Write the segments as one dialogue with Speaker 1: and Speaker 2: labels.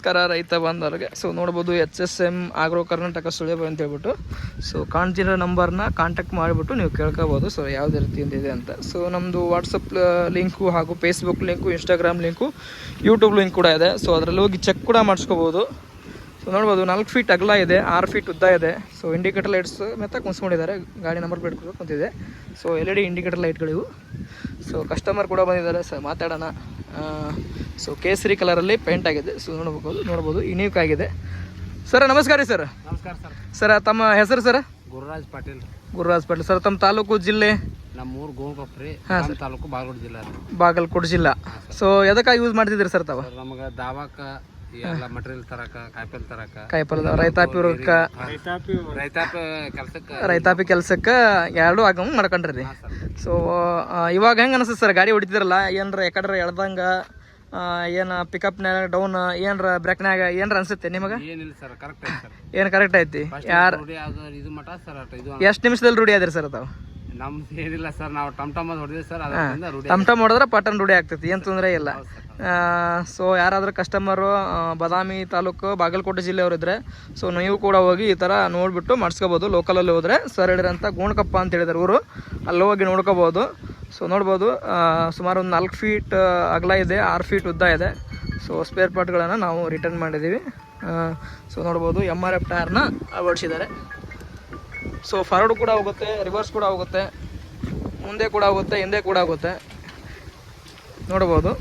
Speaker 1: ನಮಸ್ಕಾರ ರೈತ ಬಂದವ್ರಿಗೆ. ಸೊ ನೋಡ್ಬೋದು HSM ಆಗ್ರೋ ಕರ್ನಾಟಕ ಸುಳಿಯಬ ಅಂತ ಹೇಳ್ಬಿಟ್ಟು ಸೊ ಕಾಣ್ತಿರೋ ನಂಬರ್ನ ಕಾಂಟ್ಯಾಕ್ಟ್ ಮಾಡಿಬಿಟ್ಟು ನೀವು ಕೇಳ್ಕೊಬೋದು ಸೊ ಯಾವುದೇ ರೀತಿಯಿಂದ ಇದೆ ಅಂತ. ಸೊ ನಮ್ಮದು ವಾಟ್ಸಪ್ ಲಿಂಕು ಹಾಗೂ Facebook link, Instagram link, YouTube link ಕೂಡ ಇದೆ. ಸೊ ಅದರಲ್ಲಿ ಹೋಗಿ ಚೆಕ್ ಕೂಡ ಮಾಡಿಸ್ಕೋಬೋದು. ಸೊ ನೋಡ್ಬೋದು 4 ಫೀಟ್ ಅಗಲ ಇದೆ, 6 ಫೀಟ್ ಉದ್ದ ಇದೆ. ಸೊ ಇಂಡಿಕೇಟರ್ ಲೈಟ್ಸ್ ಮತ್ತೆ ಕುಣಿಸ್ಕೊಂಡಿದ್ದಾರೆ, ಗಾಡಿ ನಂಬರ್ ಪ್ಲೇಟ್ ಕೂಡ ಕುಂತಿದೆ. ಸೊ LED ಇಂಡಿಕೇಟರ್ ಲೈಟ್ಗಳಿವು. ಸೊ ಕಸ್ಟಮರ್ ಕೂಡ ಬಂದಿದ್ದಾರೆ, ಸರ್ ಮಾತಾಡೋಣ. ಸೊ ಕೇಸರಿ ಕಲರಲ್ಲಿ ಪೇಂಟ್ ಆಗಿದೆ. ಸೊ ನೋಡ್ಬೋದು ಯುನೀಕ್ ಆಗಿದೆ. ಸರ್ ನಮಸ್ಕಾರ ರೀ ಸರ್.
Speaker 2: ನಮಸ್ಕಾರ ಸರ್.
Speaker 1: ಸರ್ ತಮ್ಮ ಹೆಸರು ಸರ್?
Speaker 2: ಗುರುರಾಜ್ ಪಾಟೀಲ್.
Speaker 1: ಗುರುರಾಜ್ ಪಾಟೀಲ್ ಸರ್. ತಮ್ಮ ತಾಲೂಕು ಜಿಲ್ಲೆ?
Speaker 2: ನಮ್ಮೂರು ಗೋಂಕೊಪ್ರಿ, ತಾಲೂಕು ಬಾಗಲಕೋಟೆ ಜಿಲ್ಲಾ.
Speaker 1: ಬಾಗಲಕೋಟೆ ಜಿಲ್ಲಾ. ಸೊ ಎದಕ್ಕಾಗಿ ಯೂಸ್ ಮಾಡ್ತಿದ್ರಿ ಸರ್ ತಾವು?
Speaker 2: ನಮಗೆ ದಾವಾಕ ಎಲ್ಲ ಮಟೀರಿಯಲ್ ತರಕ, ಕಾಯಿಪಲ್ಲೆ ತರಕ,
Speaker 1: ಕಾಯಿಪಲ್ಲೆ ರೈತಾಪಿ ವರ್ಗಕ್ಕೆ, ರೈತಾಪಿ ಕೆಲ್ಸಕ್ಕೆ ಎರಡು ಆಗಂಗೆ ಮಾಡ್ಕೊಂಡ್ರಿ. ಸೊ ಇವಾಗ ಹೆಂಗೆ ಅನಿಸ್ತದೆ ಸರ್ ಗಾಡಿ ಹೊಡಿತಿದ್ರಲ್ಲ? ಏನಾರ ಯಾಕಡ್ರ ಎಳ್ದಂಗ ಏನು ಪಿಕಪ್ನಾಗ ಡೌನ್ ಏನರ ಬ್ರೇಕ್ನಾಗ ಏನರ ಅನ್ಸುತ್ತೆ ನಿಮಗೆ?
Speaker 2: ಏನಿಲ್ಲ ಸರ್, ಕರೆಕ್ಟ್ ಐತಿ ಸರ್.
Speaker 1: ಏನು ಕರೆಕ್ಟ್ ಐತಿ? ಯಾರು
Speaker 2: ಇದು ಮಟ ಸರ್?
Speaker 1: ಎಷ್ಟು ನಿಮಿಷದಲ್ಲಿ ರೂಢಿ ಆದ್ರಿ ಸರ್ ತಾವು?
Speaker 2: ನಮ್ದು ಏನಿಲ್ಲ ಸರ್, ನಾವು ಟಮ್ ಹೊಡೆದಿವಿ ಸರ್.
Speaker 1: ಟಮ್ ಹೊಡೆದ್ರೆ ಪಟನ್ ರೂಢಿ ಆಗ್ತೈತಿ, ಏನು ತೊಂದರೆ ಇಲ್ಲ. ಸೊ ಯಾರಾದರೂ ಕಸ್ಟಮರು ಬಾದಾಮಿ ತಾಲೂಕು ಬಾಗಲಕೋಟೆ ಜಿಲ್ಲೆಯವರು ಇದ್ದರೆ ಸೊ ನೀವು ಕೂಡ ಹೋಗಿ ಈ ಥರ ನೋಡಿಬಿಟ್ಟು ಮಾಡಿಸ್ಕೋಬೋದು. ಲೋಕಲಲ್ಲಿ ಹೋದರೆ ಸರ್ ಹೇಳಿರಂಥ ಗೋಣಕಪ್ಪ ಅಂತ ಹೇಳಿದ್ದಾರೆ ಊರು, ಅಲ್ಲಿ ಹೋಗಿ ನೋಡ್ಕೋಬೋದು. ಸೊ ನೋಡ್ಬೋದು ಸುಮಾರು ಒಂದು 4 ಫೀಟ್ ಅಗಲ ಇದೆ, 6 ಫೀಟ್ ಉದ್ದ ಇದೆ. ಸೊ ಸ್ಪೇರ್ ಪಾರ್ಟ್ಗಳನ್ನು ನಾವು ರಿಟರ್ನ್ ಮಾಡಿದ್ದೀವಿ. ಸೊ ನೋಡ್ಬೋದು MRF ಟೈರ್ನ ಅಳವಡಿಸಿದ್ದಾರೆ. ಸೊ ಫಾರ್ವರ್ಡ್ ಕೂಡ ಹೋಗುತ್ತೆ, ರಿವರ್ಸ್ ಕೂಡ ಹೋಗುತ್ತೆ, ಮುಂದೆ ಕೂಡ ಹೋಗುತ್ತೆ, ಹಿಂದೆ ಕೂಡ ಹೋಗುತ್ತೆ. ನೋಡ್ಬೋದು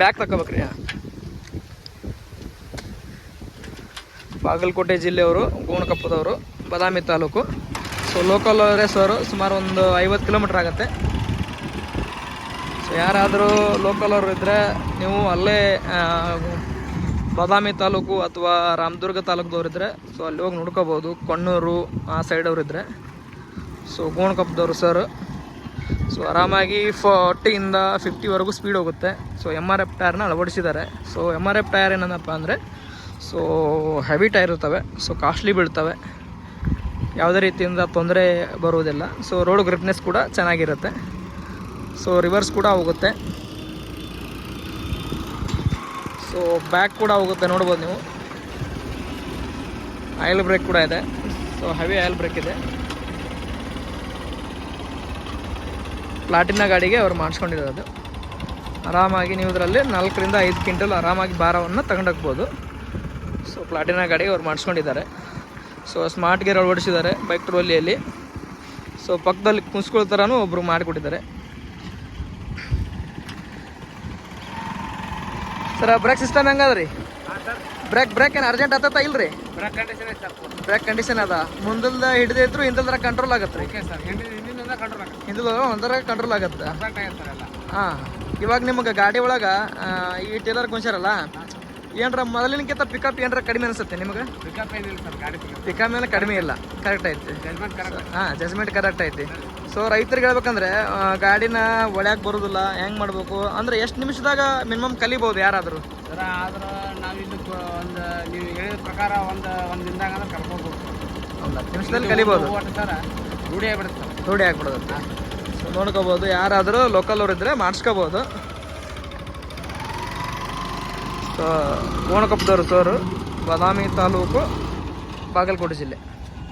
Speaker 1: ಬ್ಯಾಕ್ ತಗೋಬೇಕ್ರಿ. ಬಾಗಲಕೋಟೆ ಜಿಲ್ಲೆಯವರು, ಗೋಣಕಪ್ಪದವರು, ಬಾದಾಮಿ ತಾಲೂಕು. ಸೊ ಲೋಕಲ್ ಅವರೇ ಸರ್, ಸುಮಾರು ಒಂದು 50 ಕಿಲೋಮೀಟ್ರ್ ಆಗುತ್ತೆ. ಸೊ ಯಾರಾದರೂ ಲೋಕಲ್ ಅವರು ಇದ್ದರೆ ನೀವು ಅಲ್ಲೇ ಬಾದಾಮಿ ತಾಲೂಕು ಅಥವಾ ರಾಮದುರ್ಗ ತಾಲೂಕದವ್ರಿದ್ದರೆ ಸೊ ಅಲ್ಲಿ ಹೋಗಿ ನೋಡ್ಕೋಬೋದು. ಕೊಣ್ಣೂರು ಆ ಸೈಡವ್ರಿದ್ದರೆ. ಸೊ ಗೋಣಕಪ್ಪದವರು ಸರ್. ಸೊ ಆರಾಮಾಗಿ 40ಇಂದ 50ವರೆಗೂ ಸ್ಪೀಡ್ ಹೋಗುತ್ತೆ. ಸೊ MRF ಟೈರ್ನ ಅಳವಡಿಸಿದ್ದಾರೆ. ಸೊ MRF ಟೈರ್ ಏನಪ್ಪ ಅಂದರೆ ಸೊ ಹೆವಿ ಟೈರ್ ಇರ್ತವೆ, ಸೊ ಕಾಸ್ಟ್ಲಿ ಬೀಳ್ತವೆ, ಯಾವುದೇ ರೀತಿಯಿಂದ ತೊಂದರೆ ಬರುವುದಿಲ್ಲ. ಸೊ ರೋಡ್ ಗ್ರಿಪ್ನೆಸ್ ಕೂಡ ಚೆನ್ನಾಗಿರುತ್ತೆ. ಸೊ ರಿವರ್ಸ್ ಕೂಡ ಹೋಗುತ್ತೆ, ಸೊ ಬ್ಯಾಕ್ ಕೂಡ ಹೋಗುತ್ತೆ. ನೋಡ್ಬೋದು ನೀವು ಆಯಿಲ್ ಬ್ರೇಕ್ ಕೂಡ ಇದೆ. ಸೊ ಹೆವಿ ಆಯಿಲ್ ಬ್ರೇಕ್ ಇದೆ. ಪ್ಲಾಟಿನ ಗಾಡಿಗೆ ಅವ್ರು ಮಾಡಿಸ್ಕೊಂಡಿರೋದು. ಆರಾಮಾಗಿ ನೀವು ಇದರಲ್ಲಿ 4ರಿಂದ 5 ಕ್ವಿಂಟಲ್ ಆರಾಮಾಗಿ ಭಾರವನ್ನು ತಗೊಂಡೋಗ್ಬೋದು. ಸೊ ಪ್ಲಾಟಿನ ಗಾಡಿಗೆ ಅವ್ರು ಮಾಡಿಸ್ಕೊಂಡಿದ್ದಾರೆ. ಸೊ ಸ್ಮಾರ್ಟ್ ಗೇರ್ ಅಳವಡಿಸಿದ್ದಾರೆ ಬೈಕ್ ಟ್ರೋಲಿಯಲ್ಲಿ. ಸೊ ಪಕ್ಕದಲ್ಲಿ ಕುಣಿಸ್ಕೊಳ್ಳೋ ಥರನೂ ಒಬ್ಬರು ಮಾಡಿಕೊಟ್ಟಿದ್ದಾರೆ. ಸರ್ ಬ್ರೇಕ್ ಸಿಸ್ಟಮ್ ಹೆಂಗದ ರೀ? ಬ್ರೇಕ್ ಏನು ಅರ್ಜೆಂಟ್ ಆತತ್ತ ಇಲ್ರಿ? ಬ್ರೇಕ್ ಕಂಡೀಷನ್ ಅದ. ಮುಂದಲ್ದ ಹಿಡಿದಿದ್ರು ಹಿಂದಲ್ದ್ರ ಕಂಟ್ರೋಲ್ ಆಗತ್ತೆ ರೀ. ಹಿಂದಲ ಒಂದರ ಕಂಟ್ರೋಲ್ ಆಗತ್ತೆ. ಹಾಂ, ಇವಾಗ ನಿಮಗೆ ಗಾಡಿ ಒಳಗೆ ಈ ಟೇಲರ್ ಕುಂಚಾರಲ್ಲ, ಏನರ ಮೊದಲಿನಕ್ಕಿಂತ ಪಿಕಪ್ ಏನರ ಕಡಿಮೆ ಅನಿಸುತ್ತೆ ನಿಮಗೆ? ಪಿಕಪ್ ಮೇಲೆ ಕಡಿಮೆ ಇಲ್ಲ, ಕರೆಕ್ಟ್ ಐತಿ. ಹಾಂ, ಜಜ್ಮೆಂಟ್ ಕರೆಕ್ಟ್ ಐತಿ. ಸೊ ರೈತರಿಗೆ ಹೇಳ್ಬೇಕಂದ್ರೆ ಗಾಡಿನ ಒಳ್ಯಾಕ ಬರೋದಿಲ್ಲ, ಹೆಂಗೆ ಮಾಡ್ಬೇಕು ಅಂದರೆ ಎಷ್ಟು ನಿಮಿಷದಾಗ ಮಿನಿಮಮ್ ಕಲಿಬೋದು ಯಾರಾದರೂ?
Speaker 2: ಆದ್ರೆ ನಾವಿಲ್ಲಿ ಒಂದು ನೀವು ಹೇಳಿದ ಪ್ರಕಾರ ಒಂದು ದಿನದಾಗ ಅಂದ್ರೆ ಕಲ್ಕೋಬೋದು.
Speaker 1: ಒಂದು 10 ನಿಮಿಷದಲ್ಲಿ ಕಲಿಬೋದು
Speaker 2: ಸರ್. ರೂಢಿ ಆಗ್ಬಿಡುತ್ತೆ.
Speaker 1: ರೂಢಿ ಆಗ್ಬಿಡೋದು. ಸೊ ನೋಡ್ಕೋಬೋದು, ಯಾರಾದರೂ ಲೋಕಲ್ ಅವ್ರು ಇದ್ದರೆ ಮಾಡಿಸ್ಕೋಬೋದು. ಸೊ ಗೋಣಕಪ್ಪದವರು ಸರ್, ಬಾದಾಮಿ ತಾಲೂಕು, ಬಾಗಲಕೋಟೆ ಜಿಲ್ಲೆ.